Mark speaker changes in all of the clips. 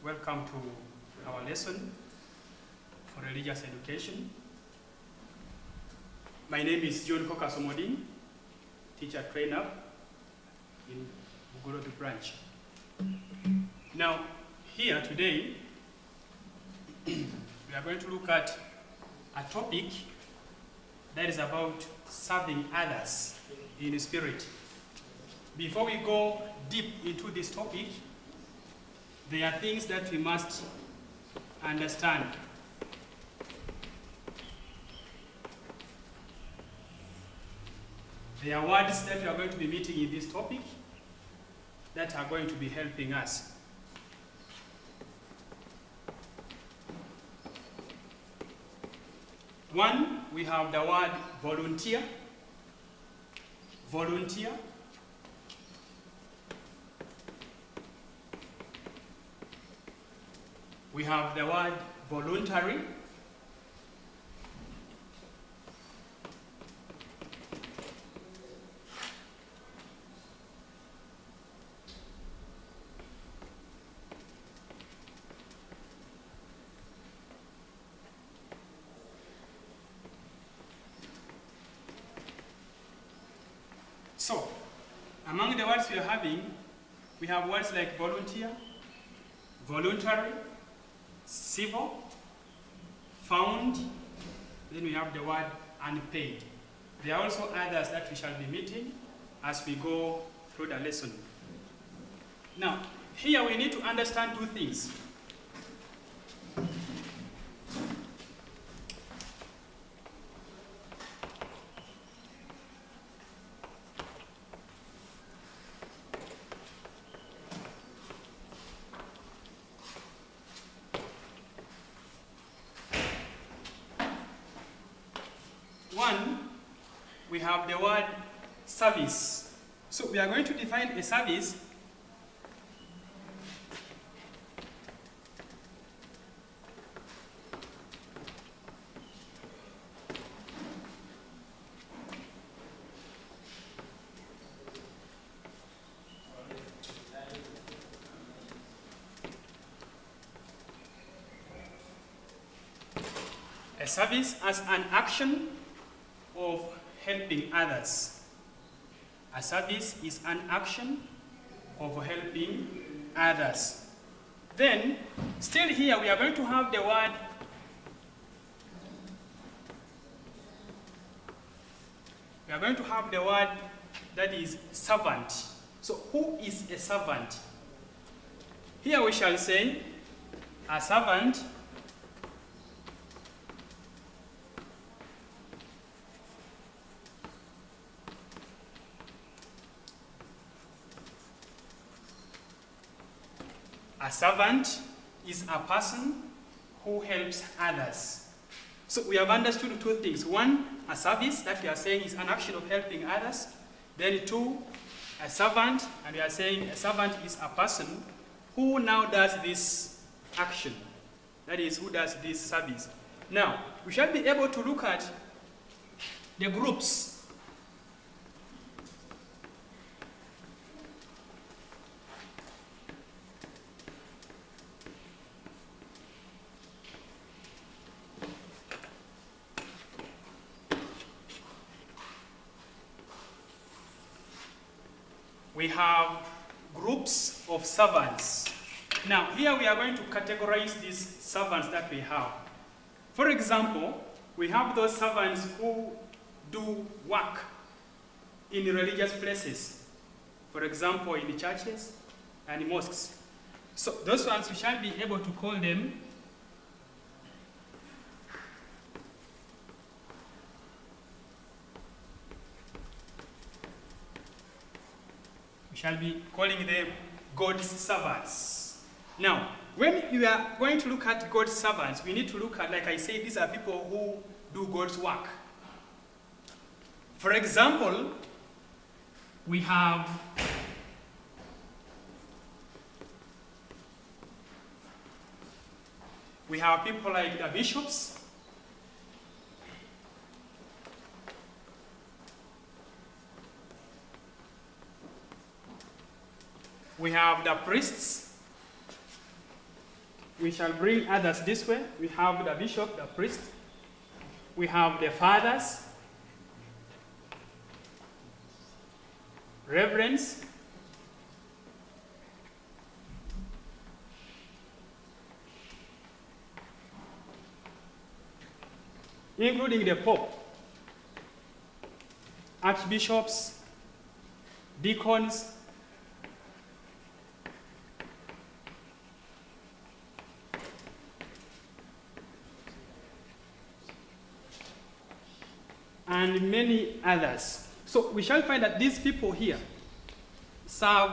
Speaker 1: Welcome to our lesson for religious education. My name is John Kokasomodin, teacher trainer in Bugorodu branch. Now, here today, we are going to look at a topic that is about serving others in spirit. Before we go deep into this topic, there are things that we must understand. There are words that we are going to be meeting in this topic that are going to be helping us. One, we have the word volunteer. Volunteer. We have the word voluntary. So, among the words we are having, we have words like volunteer, voluntary, civil, found, then we have the word unpaid. There are also others that we shall be meeting as we go through the lesson. Now, here we need to understand two things. One, we have the word service. So we are going to define a service . A service as an action of helping others. A service is an action of helping others. Then, still here, we are going to have the word that is servant. So, who is a servant? Here we shall say a servant . A servant is a person who helps others. So we have understood two things. One, a service that we are saying is an action of helping others. Then two, a servant, and we are saying a servant is a person who now does this action. That is, who does this service. Now, we shall be able to look at the groups . We have groups of servants. Now, here we are going to categorize these servants that we have. For example, we have those servants who do work in religious places. For example, in the churches and mosques. So those ones we shall be able to call them God's servants. Now, when you are going to look at God's servants, we need to look at, like I say, these are people who do God's work. For example, we have people like the bishops. We have the priests. we shall bring others this way. We have the bishop, the priest. We have the fathers, reverends, including the Pope, archbishops, deacons, and many others. So we shall find that these people here serve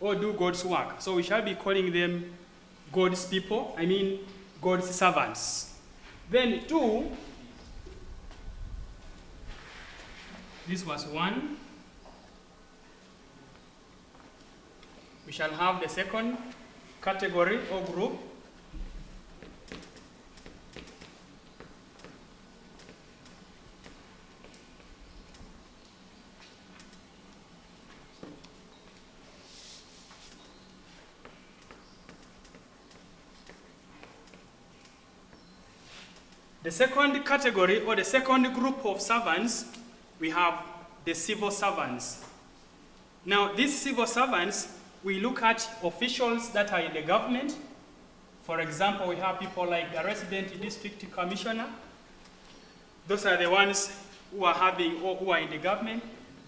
Speaker 1: or do God's work. So we shall be calling them God's people, God's servants. Then 2, this was 1. We shall have the second category or group. The second category or the second group of servants, we have the civil servants. Now, these civil servants, we look at officials that are in the government. For example, we have people like the resident district commissioner. Those are the ones who are having or who are in the government.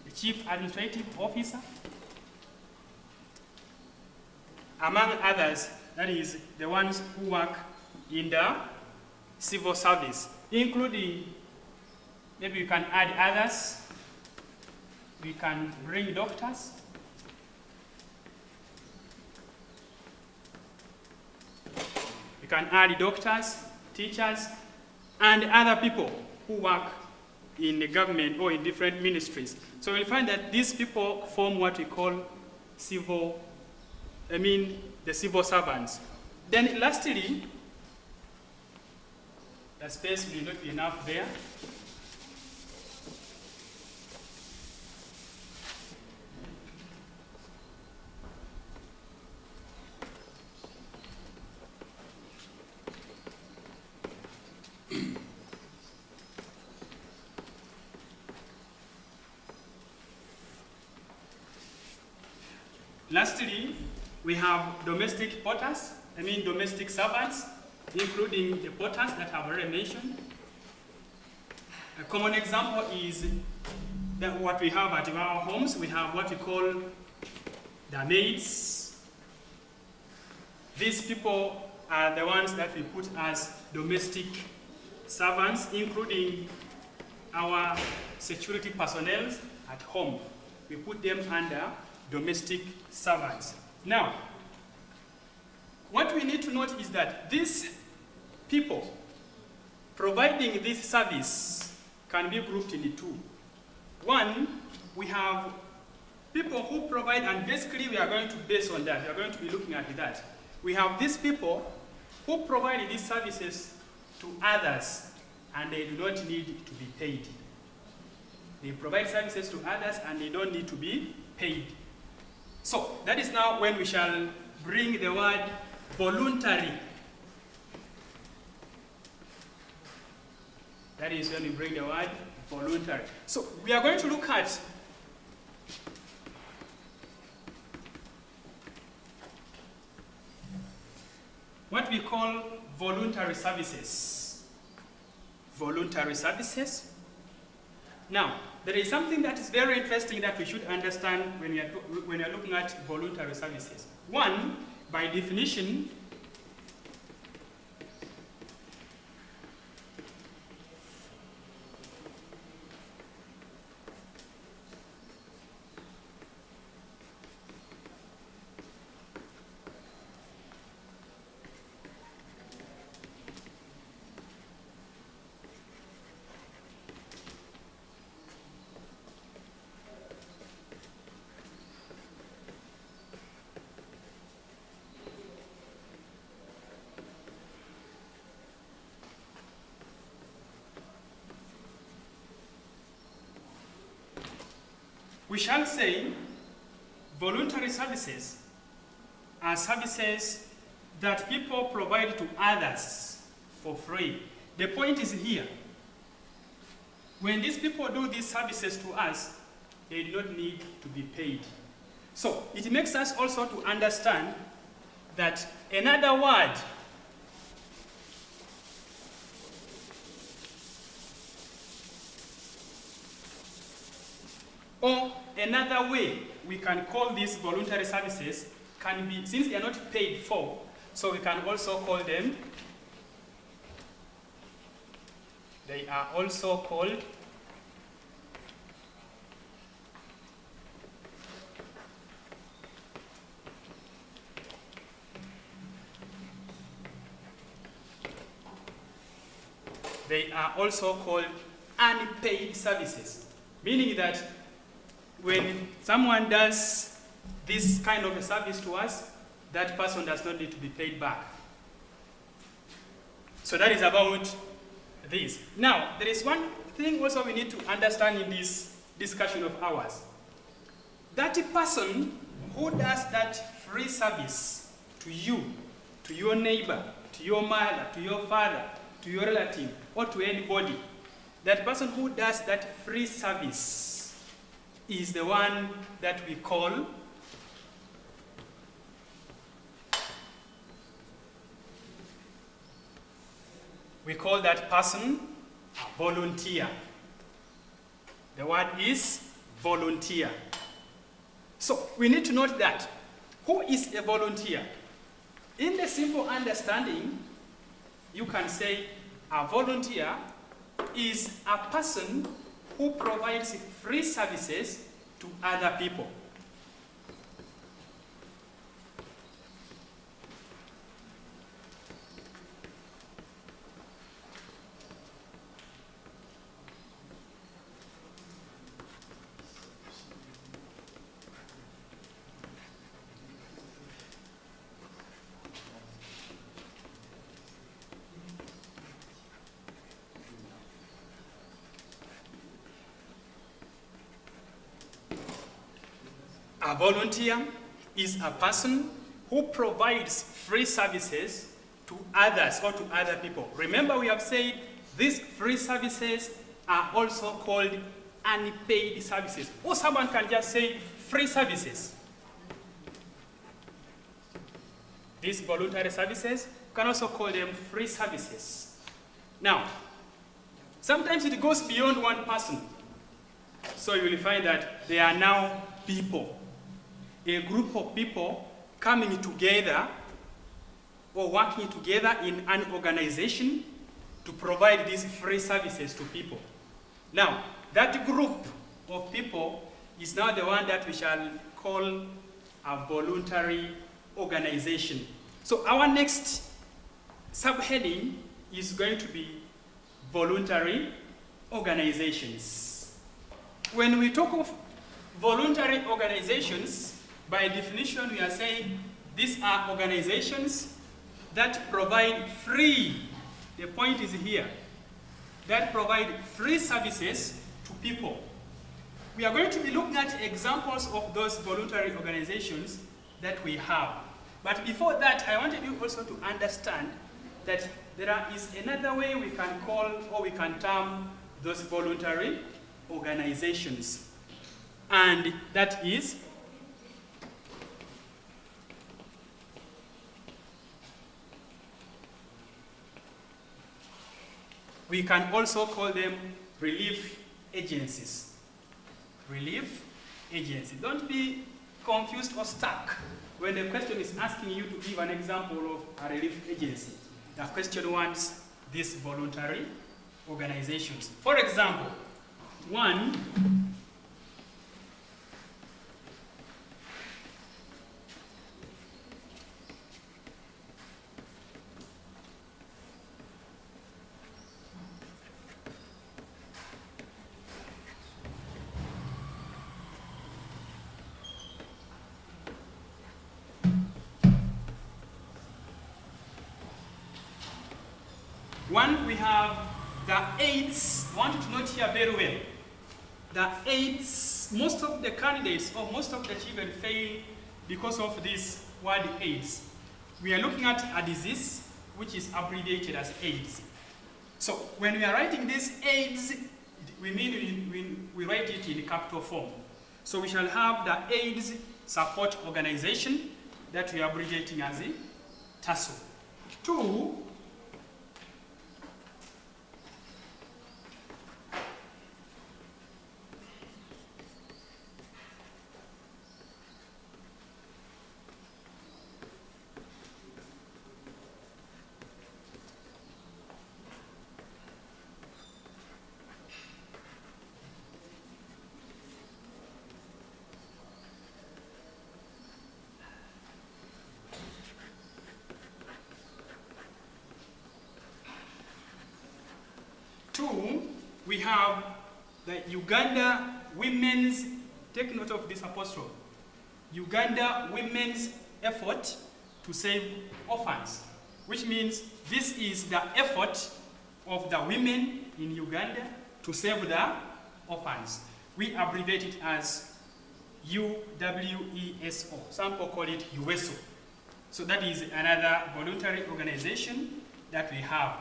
Speaker 1: The chief administrative officer. Among others, that is the ones who work in the civil service, including, maybe we can add others. We can bring doctors. We can add doctors, teachers, and other people who work in the government or in different ministries. So we'll find that these people form what we call the civil servants. Then lastly, the space will not be enough there. Lastly, we have domestic porters, domestic servants, including the porters that I've already mentioned. A common example is that what we have at our homes. We have what we call the maids. These people are the ones that we put as domestic servants, including our security personnel at home. We put them under domestic servants. Now, what we need to note is that these people providing this service can be grouped into 2. 1, we have people who provide, and basically we are going to base on that. We are going to be looking at that. We have these people who provide these services to others, and they do not need to be paid. They provide services to others, and they don't need to be paid. So that is now when we shall bring the word voluntary. That is when we bring the word voluntary. So we are going to look at what we call voluntary services. Voluntary services. Now, there is something that is very interesting that we should understand when we are looking at voluntary services. 1, by definition, we shall say voluntary services are services that people provide to others for free. The point is here. When these people do these services to us, they do not need to be paid. So it makes us also to understand that another word or another way we can call these voluntary services can be, since they are not paid for, so we can also call them, they are also called unpaid services, meaning that when someone does this kind of a service to us, that person does not need to be paid back. So that is about this. Now, there is one thing also we need to understand in this discussion of ours. That person who does that free service to you, to your neighbor, to your mother, to your father, to your relative, or to anybody, that person who does that free service is the one that we call that person a volunteer. The word is volunteer. So we need to note that. Who is a volunteer? In the simple understanding, you can say a volunteer is a person who provides free services to other people. A volunteer is a person who provides free services to others or to other people. Remember, we have said these free services are also called unpaid services. Or someone can just say free services. These voluntary services, you can also call them free services. Now, sometimes it goes beyond one person. So you will find that there are now people. A group of people coming together or working together in an organization to provide these free services to people. Now, that group of people is now the one that we shall call a voluntary organization. So our next subheading is going to be voluntary organizations. When we talk of voluntary organizations, by definition, we are saying these are organizations that provide free, the point is here, that provide free services to people. We are going to be looking at examples of those voluntary organizations that we have. But before that, I wanted you also to understand that there is another way we can call or we can term those voluntary organizations. And that is we can also call them relief agencies. Relief agency. Don't be confused or stuck when the question is asking you to give an example of a relief agency. The question wants these voluntary organizations. For example, one, we have the AIDS. I want you to note here very well. The AIDS, most of the candidates or most of the children fail because of this word AIDS. we are looking at a disease which is abbreviated as AIDS. So when we are writing this AIDS, we mean we write it in capital form. So we shall have the AIDS Support Organization that we are abbreviating as the TASO. 2, we have the Uganda Women's, take note of this apostrophe, Uganda Women's Effort to Save Orphans, which means this is the effort of the women in Uganda to save the orphans. We abbreviate it as UWESO. Some people call it USO. So that is another voluntary organization that we have.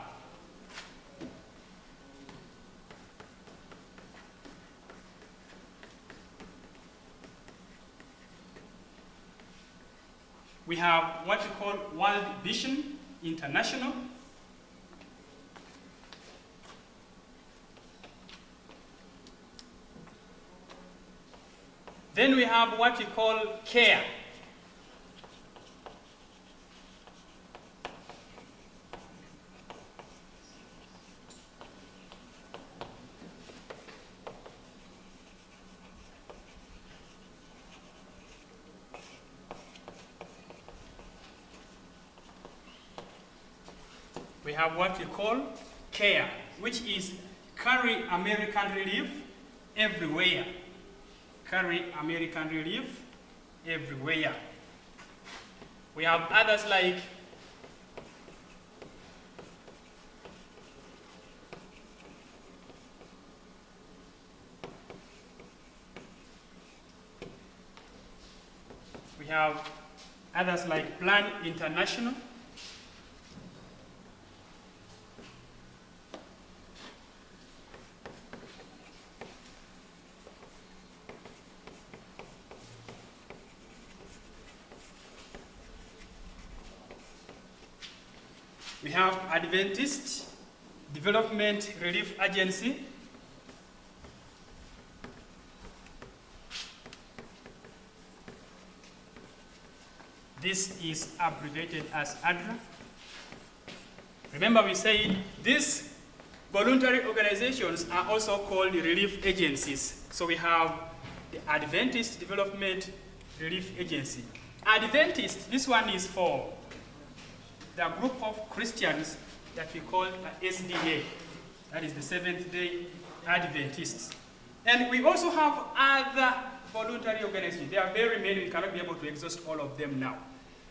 Speaker 1: We have what we call World Vision International. Then we have what we call CARE. We have what we call CARE, which is Carry American Relief Everywhere. Carry American Relief Everywhere. We have others like Plan International. We have Adventist Development Relief Agency. This is abbreviated as ADRA. Remember we said these voluntary organizations are also called relief agencies. So we have the Adventist Development Relief Agency. Adventist, this one is for the group of Christians that we call the SDA, that is the Seventh-day Adventists. And we also have other voluntary organizations. There are very many, we cannot be able to exhaust all of them now.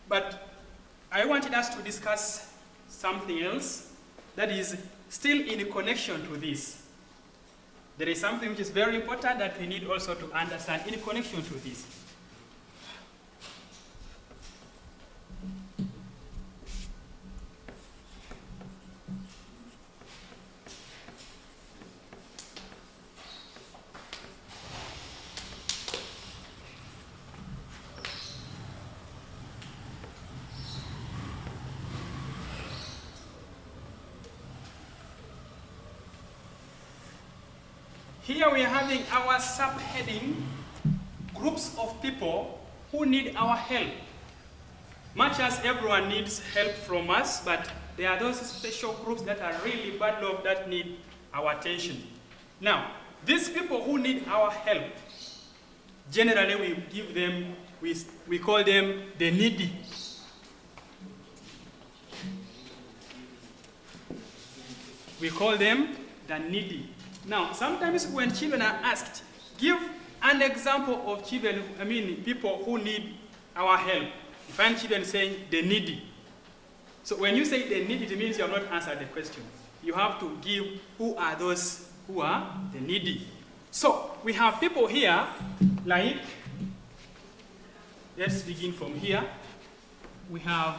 Speaker 1: But I wanted us to discuss something else that is still in connection to this. There is something which is very important that we need also to understand in connection to this. Here we are having our subheading, groups of people who need our help. Much as everyone needs help from us, but there are those special groups that are really bad off that need our attention. Now, these people who need our help, generally we give them, we call them the needy. We call them the needy. Now, sometimes when children are asked, give an example of children, people who need our help. You find children saying, the needy. So when you say the needy, it means you have not answered the question. You have to give who are those who are the needy. So we have people here, like, let's begin from here. We have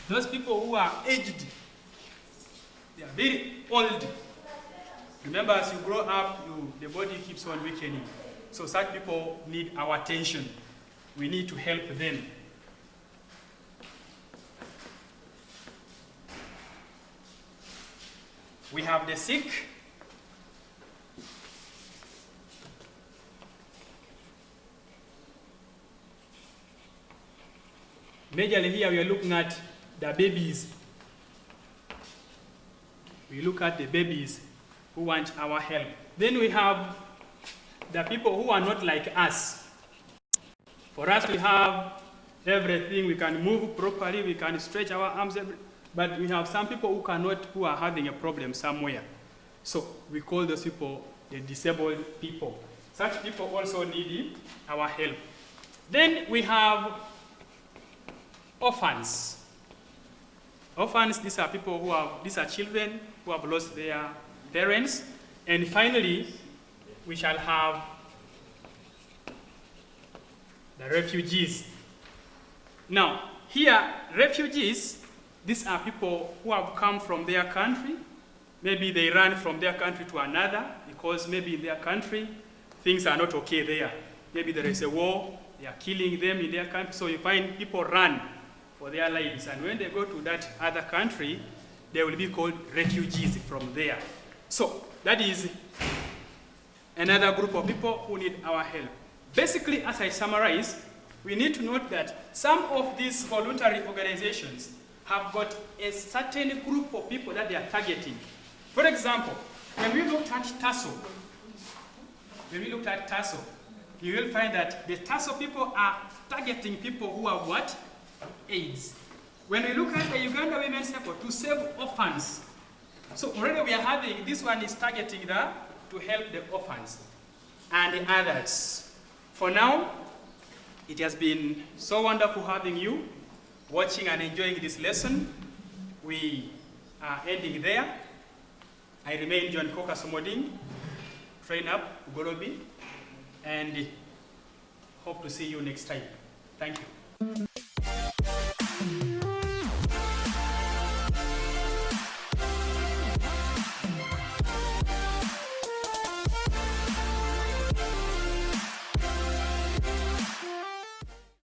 Speaker 1: Those people who are aged, they are very old. Remember, as you grow up, the body keeps on weakening. So such people need our attention. We need to help them. We have the sick. Majorly here we are looking at the babies. We look at the babies who want our help. Then we have the people who are not like us. For us, we have everything. We can move properly. We can stretch our arms. But we have some people who cannot, who are having a problem somewhere. So we call those people the disabled people. Such people also need our help. Then we have orphans. Orphans, these are people who have, these are children who have lost their parents. And finally, we shall have the refugees. Now, here, refugees, these are people who have come from their country. Maybe they ran from their country to another because maybe in their country, things are not okay there. Maybe there is a war, they are killing them in their country. So you find people run for their lives. And when they go to that other country, they will be called refugees from there. So that is another group of people who need our help. Basically, as I summarize, we need to note that some of these voluntary organizations have got a certain group of people that they are targeting. For example, when we looked at TASO, you will find that the TASO people are targeting people who have what? AIDS. When we look at the Uganda Women's Effort to save orphans, so already we are having, this one is targeting to help the orphans and the others. For now, it has been so wonderful having you, watching and enjoying this lesson. We are ending there. I remain John Koka Somoding, train up Ugorobi, and hope to see you next time. Thank you.